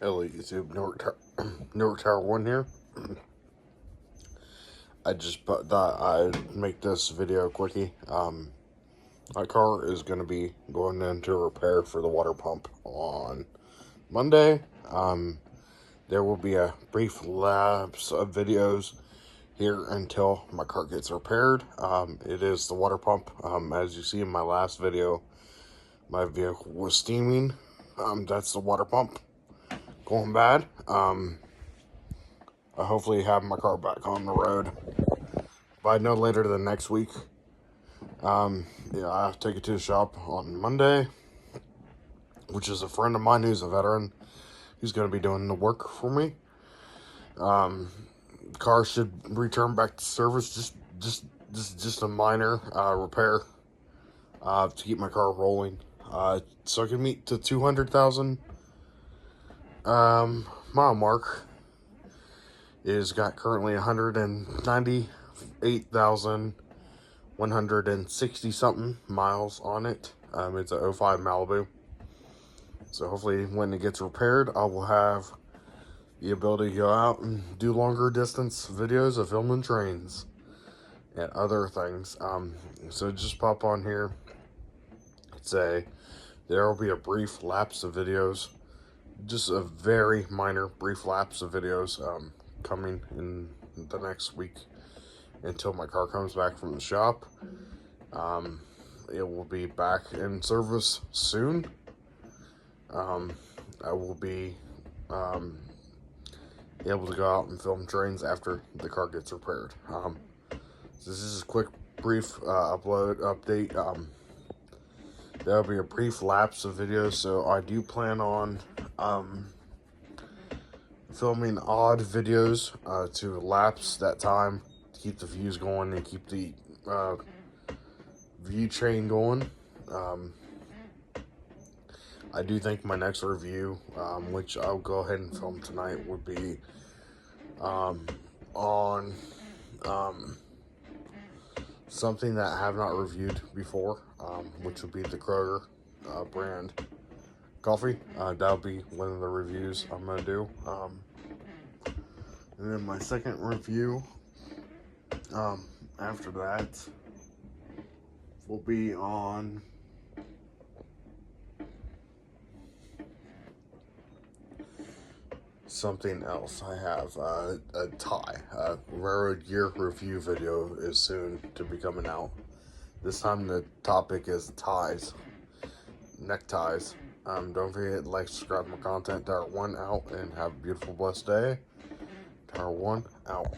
Hello YouTube, Newark Tower 1 here. I just thought I'd make this video quickie. My car is going to be going into repair for the water pump on Monday. There will be a brief lapse of videos here until my car gets repaired. It is the water pump. As you see in my last video, my vehicle was steaming. That's the water pump going bad. I hopefully have my car back on the road by no later than next week. I take it to the shop on Monday, which is a friend of mine who's a veteran who's going to be doing the work for me. The car should return back to service. Just a minor repair to keep my car rolling, so I can meet the 200,000 mile mark. It has got currently 198,160 something miles on it. It's a '05 Malibu. So hopefully when it gets repaired, I will have the ability to go out and do longer distance videos of filming trains and other things. So just pop on here. There will be a brief lapse of videos, just a very minor brief lapse of videos coming in the next week until my car comes back from the shop. It will be back in service soon. I will be able to go out and film trains after the car gets repaired. So this is a quick, brief update. There'll be a brief lapse of videos, so I do plan on filming odd videos to lapse that time to keep the views going and keep the view train going. I do think my next review, which I'll go ahead and film tonight, would be on something that I have not reviewed before, which would be the Kroger brand coffee. That'll be one of the reviews I'm going to do. And then my second review after that will be on something else. I have a tie. Railroad gear review video is soon to be coming out. This time the topic is ties, neckties. Don't forget to like, subscribe to my content. Tower 1 out, and have a beautiful, blessed day. Tower 1 out.